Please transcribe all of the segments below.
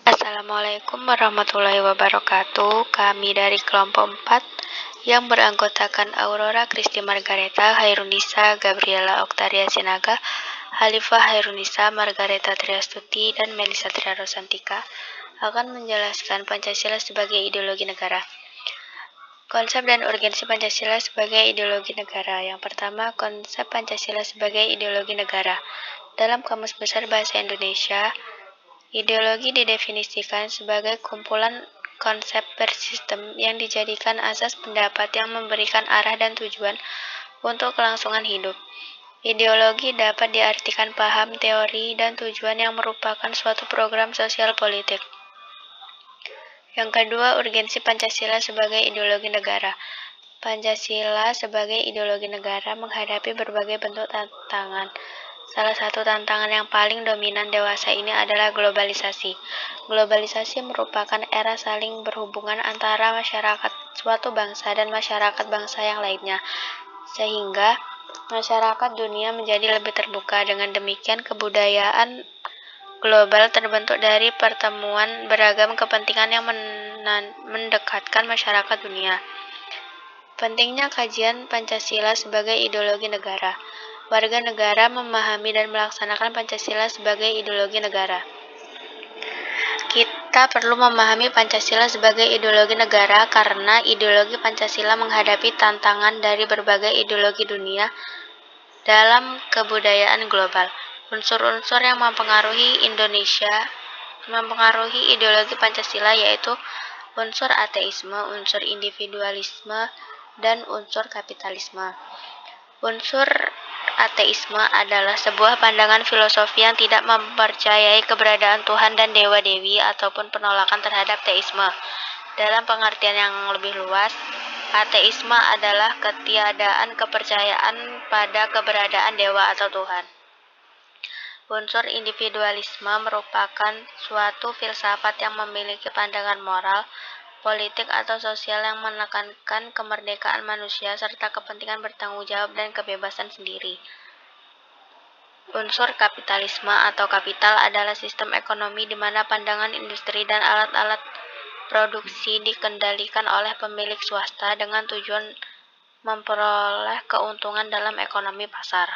Assalamualaikum warahmatullahi wabarakatuh. Kami dari kelompok 4 yang beranggotakan Aurora Kristi Margareta, Hairunisa Gabriela Oktaria Sinaga, Halifah Hairunisa Margareta Triastuti, dan Melisa Triarosantika akan menjelaskan Pancasila sebagai ideologi negara. Konsep dan urgensi Pancasila sebagai ideologi negara. Yang pertama, konsep Pancasila sebagai ideologi negara. Dalam Kamus Besar Bahasa Indonesia, ideologi didefinisikan sebagai kumpulan konsep bersistem yang dijadikan asas pendapat yang memberikan arah dan tujuan untuk kelangsungan hidup. Ideologi dapat diartikan paham, teori, dan tujuan yang merupakan suatu program sosial politik. Yang kedua, urgensi Pancasila sebagai ideologi negara. Pancasila sebagai ideologi negara menghadapi berbagai bentuk tantangan. Salah satu tantangan yang paling dominan dewasa ini adalah globalisasi. Globalisasi merupakan era saling berhubungan antara masyarakat suatu bangsa dan masyarakat bangsa yang lainnya, sehingga masyarakat dunia menjadi lebih terbuka. Dengan demikian, kebudayaan global terbentuk dari pertemuan beragam kepentingan yang mendekatkan masyarakat dunia. Pentingnya kajian Pancasila sebagai ideologi negara. Warga negara memahami dan melaksanakan Pancasila sebagai ideologi negara. Kita perlu memahami Pancasila sebagai ideologi negara karena ideologi Pancasila menghadapi tantangan dari berbagai ideologi dunia dalam kebudayaan global. Unsur-unsur yang mempengaruhi ideologi Pancasila yaitu unsur ateisme, unsur individualisme, dan unsur kapitalisme. Unsur ateisme adalah sebuah pandangan filosofi yang tidak mempercayai keberadaan Tuhan dan dewa-dewi ataupun penolakan terhadap teisme. Dalam pengertian yang lebih luas, ateisme adalah ketiadaan kepercayaan pada keberadaan dewa atau Tuhan. Unsur individualisme merupakan suatu filsafat yang memiliki pandangan moral, politik atau sosial yang menekankan kemerdekaan manusia serta kepentingan bertanggung jawab dan kebebasan sendiri. Unsur kapitalisme atau kapital adalah sistem ekonomi di mana pandangan industri dan alat-alat produksi dikendalikan oleh pemilik swasta dengan tujuan memperoleh keuntungan dalam ekonomi pasar.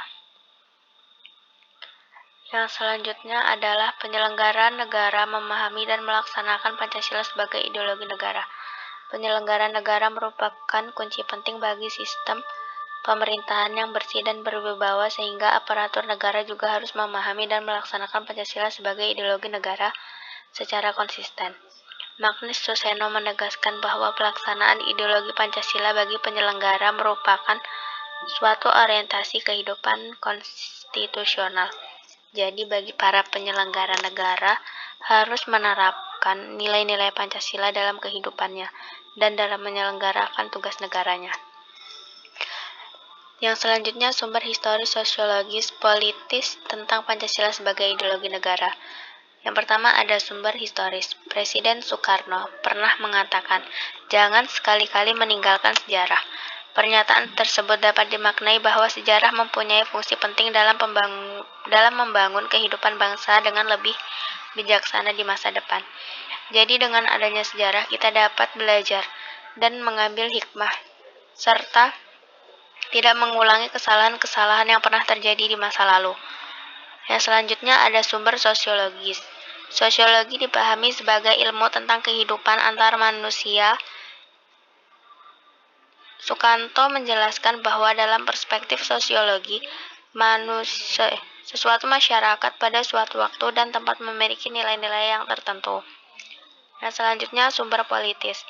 Yang selanjutnya adalah penyelenggara negara memahami dan melaksanakan Pancasila sebagai ideologi negara. Penyelenggara negara merupakan kunci penting bagi sistem pemerintahan yang bersih dan berwibawa sehingga aparatur negara juga harus memahami dan melaksanakan Pancasila sebagai ideologi negara secara konsisten. Magnus Suseno menegaskan bahwa pelaksanaan ideologi Pancasila bagi penyelenggara merupakan suatu orientasi kehidupan konstitusional. Jadi bagi para penyelenggara negara harus menerapkan nilai-nilai Pancasila dalam kehidupannya dan dalam menyelenggarakan tugas negaranya. Yang selanjutnya sumber historis, sosiologis, politis tentang Pancasila sebagai ideologi negara. Yang pertama ada sumber historis. Presiden Soekarno pernah mengatakan, "Jangan sekali-kali meninggalkan sejarah." Pernyataan tersebut dapat dimaknai bahwa sejarah mempunyai fungsi penting dalam membangun kehidupan bangsa dengan lebih bijaksana di masa depan. Jadi dengan adanya sejarah kita dapat belajar dan mengambil hikmah serta tidak mengulangi kesalahan-kesalahan yang pernah terjadi di masa lalu. Yang selanjutnya ada sumber sosiologis. Sosiologi dipahami sebagai ilmu tentang kehidupan antar manusia. Sukanto menjelaskan bahwa dalam perspektif sosiologi, suatu masyarakat pada suatu waktu dan tempat memiliki nilai-nilai yang tertentu. Yang selanjutnya sumber politis.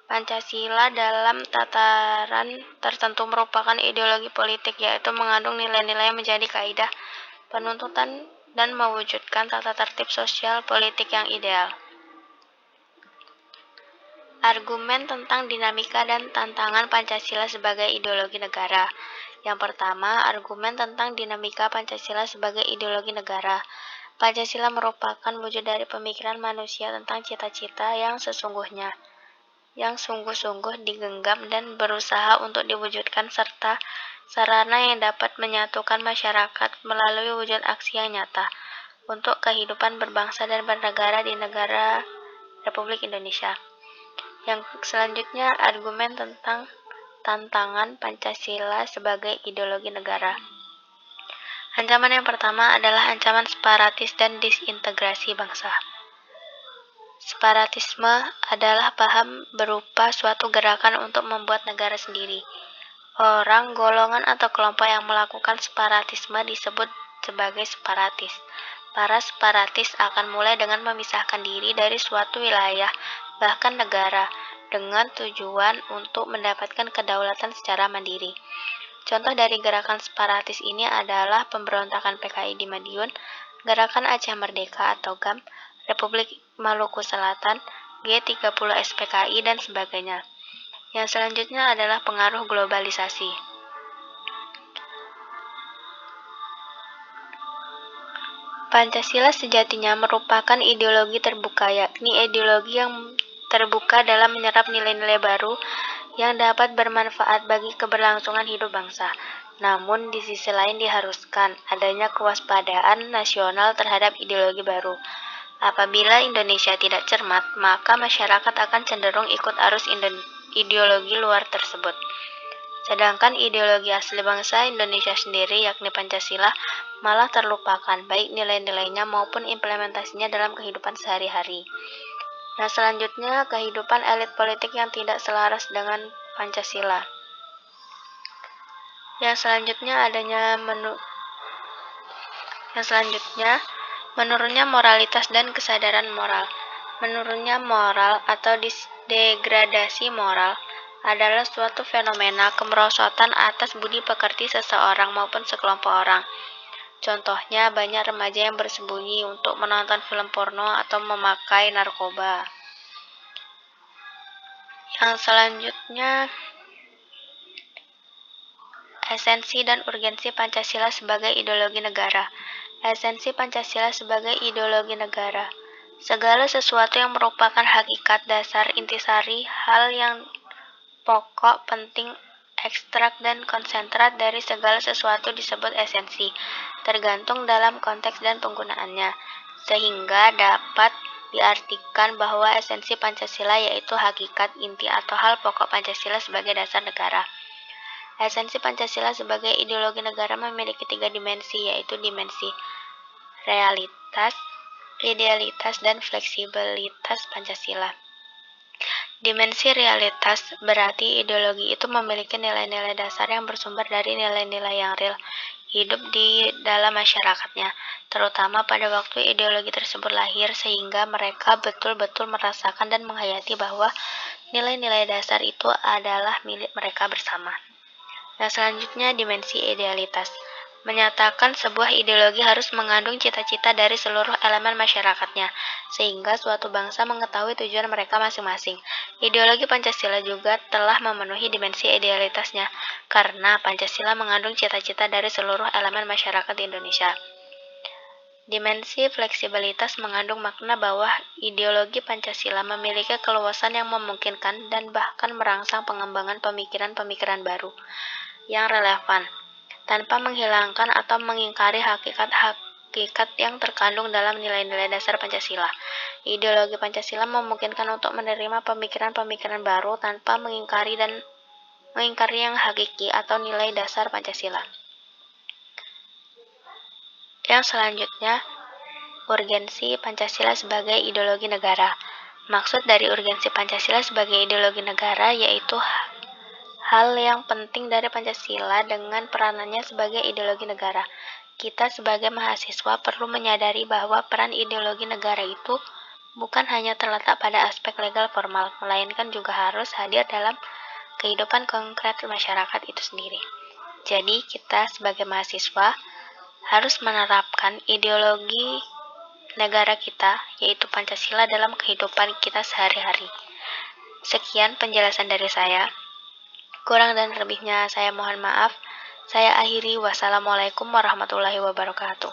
Pancasila dalam tataran tertentu merupakan ideologi politik, yaitu mengandung nilai-nilai yang menjadi kaidah penuntutan dan mewujudkan tata tertib sosial politik yang ideal. Argumen tentang dinamika dan tantangan Pancasila sebagai ideologi negara. Yang pertama, argumen tentang dinamika Pancasila sebagai ideologi negara. Pancasila merupakan wujud dari pemikiran manusia tentang cita-cita yang sesungguhnya, yang sungguh-sungguh digenggam dan berusaha untuk diwujudkan serta sarana yang dapat menyatukan masyarakat melalui wujud aksi yang nyata. untuk kehidupan berbangsa dan bernegara di negara Republik Indonesia. Yang selanjutnya, argumen tentang tantangan Pancasila sebagai ideologi negara. Ancaman yang pertama adalah ancaman separatis dan disintegrasi bangsa. Separatisme adalah paham berupa suatu gerakan untuk membuat negara sendiri. Orang, golongan, atau kelompok yang melakukan separatisme disebut sebagai separatis. Para separatis akan mulai dengan memisahkan diri dari suatu wilayah, bahkan negara, dengan tujuan untuk mendapatkan kedaulatan secara mandiri. Contoh dari gerakan separatis ini adalah pemberontakan PKI di Madiun, Gerakan Aceh Merdeka atau GAM, Republik Maluku Selatan, G30 SPKI, dan sebagainya. Yang selanjutnya adalah pengaruh globalisasi. Pancasila sejatinya merupakan ideologi terbuka, yakni ideologi yang terbuka dalam menyerap nilai-nilai baru yang dapat bermanfaat bagi keberlangsungan hidup bangsa. Namun, di sisi lain diharuskan adanya kewaspadaan nasional terhadap ideologi baru. Apabila Indonesia tidak cermat, maka masyarakat akan cenderung ikut arus ideologi luar tersebut. Sedangkan ideologi asli bangsa Indonesia sendiri, yakni Pancasila, malah terlupakan, baik nilai-nilainya maupun implementasinya dalam kehidupan sehari-hari. Nah, selanjutnya, kehidupan elit politik yang tidak selaras dengan Pancasila. Yang selanjutnya menurunnya moralitas dan kesadaran moral. Menurunnya moral atau degradasi moral adalah suatu fenomena kemerosotan atas budi pekerti seseorang maupun sekelompok orang. Contohnya, banyak remaja yang bersembunyi untuk menonton film porno atau memakai narkoba. Yang selanjutnya, esensi dan urgensi Pancasila sebagai ideologi negara. Esensi Pancasila sebagai ideologi negara. Segala sesuatu yang merupakan hakikat, dasar, intisari, hal yang pokok, penting, ekstrak, dan konsentrat dari segala sesuatu disebut esensi, tergantung dalam konteks dan penggunaannya, sehingga dapat diartikan bahwa esensi Pancasila yaitu hakikat, inti, atau hal pokok Pancasila sebagai dasar negara. Esensi Pancasila sebagai ideologi negara memiliki 3 dimensi, yaitu dimensi realitas, idealitas, dan fleksibilitas Pancasila. Dimensi realitas berarti ideologi itu memiliki nilai-nilai dasar yang bersumber dari nilai-nilai yang real, hidup di dalam masyarakatnya, terutama pada waktu ideologi tersebut lahir, sehingga mereka betul-betul merasakan dan menghayati bahwa nilai-nilai dasar itu adalah milik mereka bersama. Yang selanjutnya, dimensi idealitas. Menyatakan sebuah ideologi harus mengandung cita-cita dari seluruh elemen masyarakatnya, sehingga suatu bangsa mengetahui tujuan mereka masing-masing. Ideologi Pancasila juga telah memenuhi dimensi idealitasnya, karena Pancasila mengandung cita-cita dari seluruh elemen masyarakat di Indonesia. Dimensi fleksibilitas mengandung makna bahwa ideologi Pancasila memiliki keluasan yang memungkinkan dan bahkan merangsang pengembangan pemikiran-pemikiran baru yang relevan, tanpa menghilangkan atau mengingkari hakikat yang terkandung dalam nilai-nilai dasar Pancasila. Ideologi Pancasila memungkinkan untuk menerima pemikiran-pemikiran baru tanpa mengingkari yang hakiki atau nilai dasar Pancasila. Yang selanjutnya, urgensi Pancasila sebagai ideologi negara. Maksud dari urgensi Pancasila sebagai ideologi negara yaitu hal yang penting dari Pancasila dengan peranannya sebagai ideologi negara. Kita sebagai mahasiswa perlu menyadari bahwa peran ideologi negara itu bukan hanya terletak pada aspek legal formal, melainkan juga harus hadir dalam kehidupan konkret masyarakat itu sendiri. Jadi, kita sebagai mahasiswa harus menerapkan ideologi negara kita, yaitu Pancasila, dalam kehidupan kita sehari-hari. Sekian penjelasan dari saya. Kurang dan lebihnya saya mohon maaf. Saya akhiri. Wassalamualaikum warahmatullahi wabarakatuh.